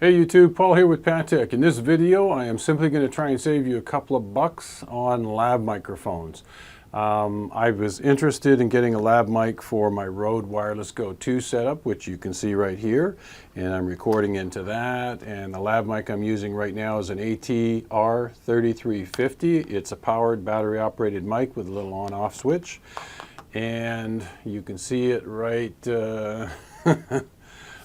Hey YouTube, Paul here with PatTech. In this video, I am simply going to try and save you a couple of bucks on lav microphones. I was interested in getting a lav mic for my Rode Wireless Go 2 setup, which you can see right here, and I'm recording into that. And the lav mic I'm using right now is an AT-R3350. It's a powered battery operated mic with a little on-off switch, and you can see it right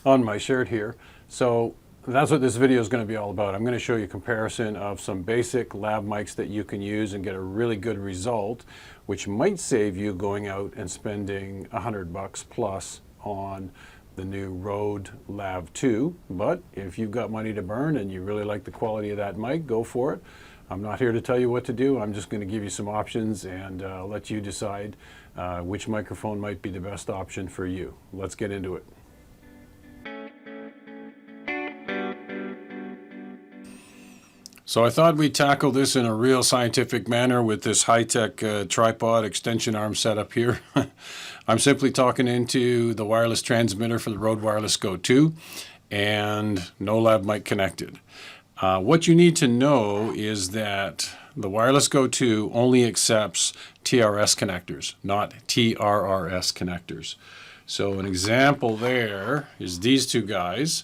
on my shirt here. So that's what this video is going to be all about. I'm going to show you a comparison of some basic lav mics that you can use and get a really good result, which might save you going out and spending $100 plus on the new Rode Lav II. But if you've got money to burn and you really like the quality of that mic, go for it. I'm not here to tell you what to do. I'm just going to give you some options and let you decide which microphone might be the best option for you. Let's get into it. So I thought we'd tackle this in a real scientific manner with this high-tech tripod extension arm setup here. I'm simply talking into the wireless transmitter for the Rode Wireless Go 2 and no lav mic connected. What you need to know is that the Wireless Go 2 only accepts TRS connectors, not TRRS connectors. So an example there is these two guys.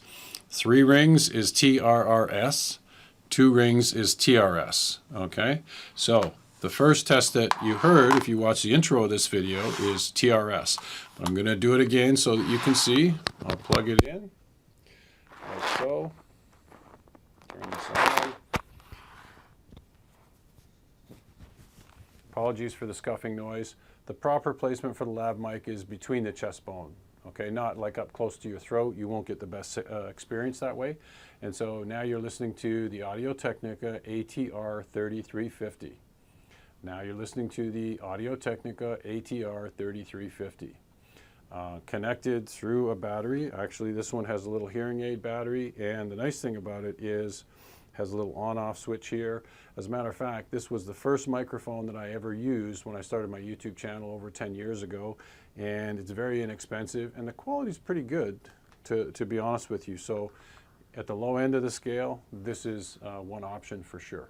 3 rings is TRRS. 2 rings is TRS, okay? So the first test that you heard, if you watch the intro of this video, is TRS. But I'm gonna do it again so that you can see. I'll plug it in, like so. Turn this on. Apologies for the scuffing noise. The proper placement for the lav mic is between the chest bone. Okay, not like up close to your throat. You won't get the best experience that way. And so now you're listening to the Audio-Technica AT-R3350. Now you're listening to the Audio-Technica AT-R3350. Connected through a battery. Actually, this one has a little hearing aid battery, and the nice thing about it is has a little on-off switch here. As a matter of fact, this was the first microphone that I ever used when I started my YouTube channel over 10 years ago, and it's very inexpensive, and the quality is pretty good, to be honest with you. So at the low end of the scale, this is one option for sure.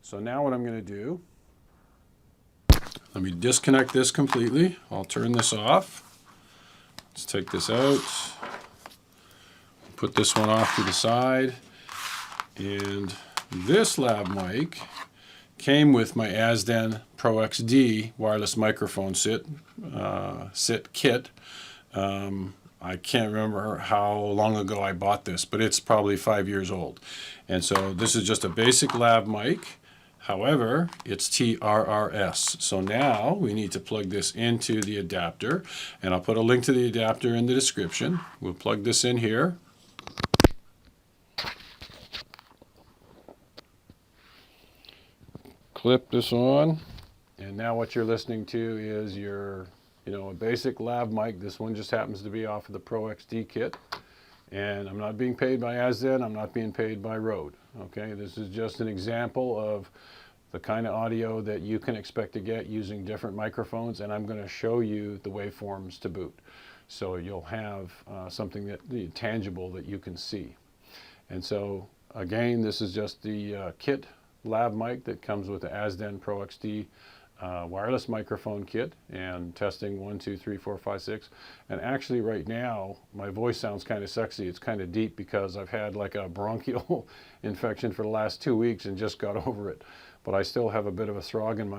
So now what I'm going to do, let me disconnect this completely. I'll turn this off. Let's take this out. Put this one off to the side. And this lav mic came with my Azden Pro XD wireless microphone sit kit. I can't remember how long ago I bought this, but it's probably 5 years old. And so this is just a basic lav mic. However, it's TRRS. So now we need to plug this into the adapter, and I'll put a link to the adapter in the description. We'll plug this in here. Clip this on, and now what you're listening to is your, a basic lav mic. This one just happens to be off of the Pro XD kit, and I'm not being paid by Azden. I'm not being paid by Rode. Okay, this is just an example of the kind of audio that you can expect to get using different microphones, and I'm going to show you the waveforms to boot, so you'll have something that tangible that you can see. And so again, this is just the kit lav mic that comes with the Azden Pro XD wireless microphone kit, and testing 1, 2, 3, 4, 5, 6. And actually right now my voice sounds kind of sexy. It's kind of deep because I've had like a bronchial infection for the last 2 weeks and just got over it. But I still have a bit of a frog in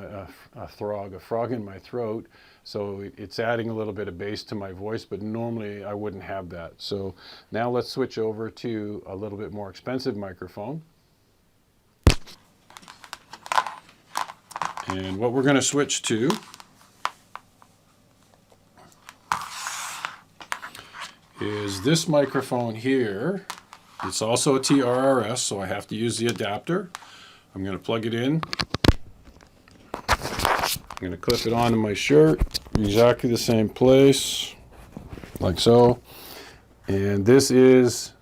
my throat, so it's adding a little bit of bass to my voice, but normally I wouldn't have that. So now let's switch over to a little bit more expensive microphone. And what we're going to switch to is this microphone here. It's also a TRRS, so I have to use the adapter. I'm going to plug it in. I'm going to clip it onto my shirt, exactly the same place, like so. And this is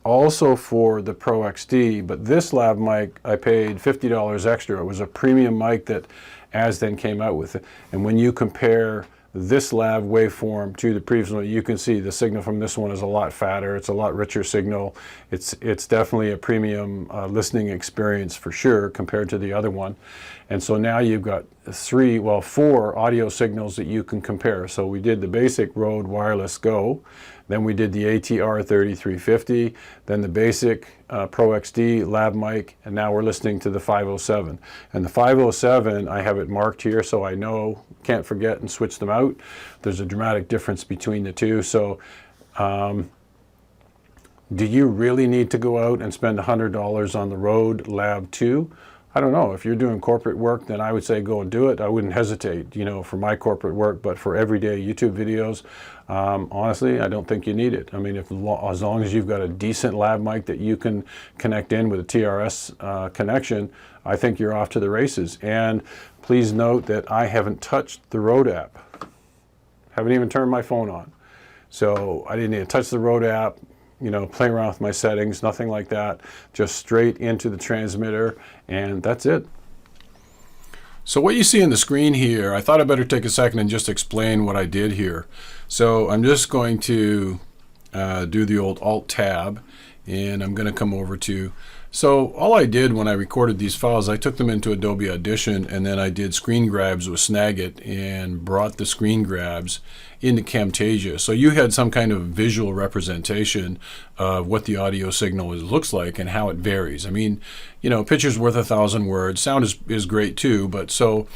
also for the Pro XD, but this lav mic I paid $50 extra. It was a premium mic that Azden came out with. And when you compare this lav waveform to the previous one, you can see the signal from this one is a lot fatter. It's a lot richer signal. It's definitely a premium listening experience for sure compared to the other one. And so now you've got four audio signals that you can compare. So we did the basic Rode Wireless Go, then we did the ATR 3350, then the basic Pro XD lav mic, and now we're listening to the 507. And the 507, I have it marked here so I know, can't forget and switch them out. There's a dramatic difference between the two. So do you really need to go out and spend $100 on the Rode Lav II? I don't know. If you're doing corporate work, then I would say go and do it. I wouldn't hesitate, you know, for my corporate work, but for everyday YouTube videos, honestly, I don't think you need it. I mean, as long as you've got a decent lav mic that you can connect in with a TRS connection, I think you're off to the races. And please note that I haven't touched the Rode app. Haven't even turned my phone on. So I didn't even touch the Rode app, you know, play around with my settings, nothing like that. Just straight into the transmitter, and that's it. So what you see on the screen here, I thought I'd better take a second and just explain what I did here. So I'm just going to do the old Alt-Tab, and I'm going to come over to, so all I did when I recorded these files, I took them into Adobe Audition, and then I did screen grabs with Snagit and brought the screen grabs into Camtasia. So you had some kind of visual representation of what the audio signal looks like and how it varies. I mean, you know, picture's worth 1,000 words. Sound is great too, but so,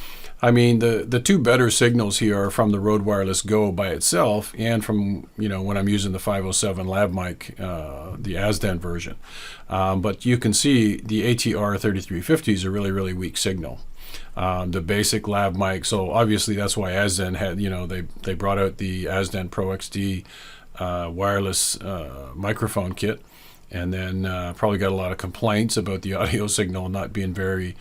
I mean, the two better signals here are from the Rode Wireless Go by itself and from, you know, when I'm using the 507 lav mic, the ASDEN version. But you can see the ATR 3350 is a really, really weak signal. The basic lav mic, so obviously that's why ASDEN had, you know, they brought out the ASDEN Pro XD wireless microphone kit, and then probably got a lot of complaints about the audio signal not being very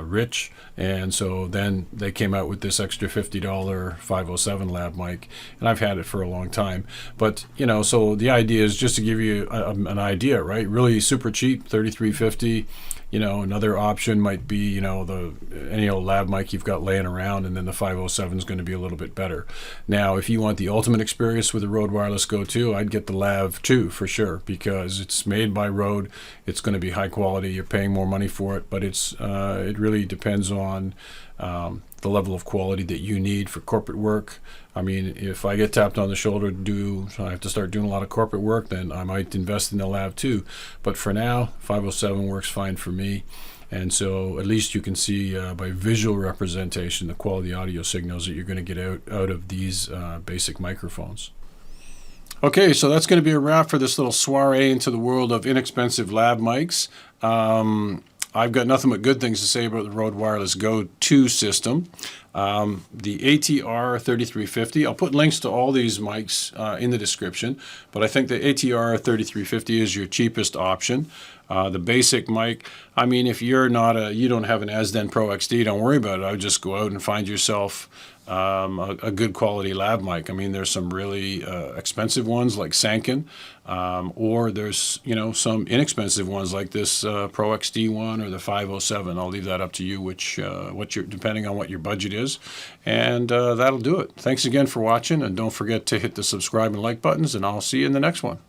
rich, and so then they came out with this extra $50 507 lav mic, and I've had it for a long time. But you know, so the idea is just to give you an idea, right? Really super cheap, $33.50. You know, another option might be, you know, any old lav mic you've got laying around, and then the 507 is going to be a little bit better. Now, if you want the ultimate experience with the Rode Wireless Go 2, I'd get the Lav II for sure, because it's made by Rode. It's going to be high quality. You're paying more money for it, but it's it really depends on the level of quality that you need for corporate work. I mean, if I get tapped on the shoulder I have to start doing a lot of corporate work, then I might invest in the Lav II. But for now, 507 works fine for me. And so at least you can see by visual representation the quality audio signals that you're going to get out of these basic microphones. Okay, so that's going to be a wrap for this little soiree into the world of inexpensive lav mics. I've got nothing but good things to say about the Rode Wireless Go 2 system. The ATR 3350, I'll put links to all these mics in the description, but I think the ATR 3350 is your cheapest option. The basic mic, I mean, if you don't have an ASDEN Pro XD, don't worry about it. I would just go out and find yourself a good quality lav mic. I mean, there's some really expensive ones like Sanken, or there's, you know, some inexpensive ones like this Pro XD one or the 507. I'll leave that up to you, depending on what your budget is. And that'll do it. Thanks again for watching, and don't forget to hit the subscribe and like buttons, and I'll see you in the next one.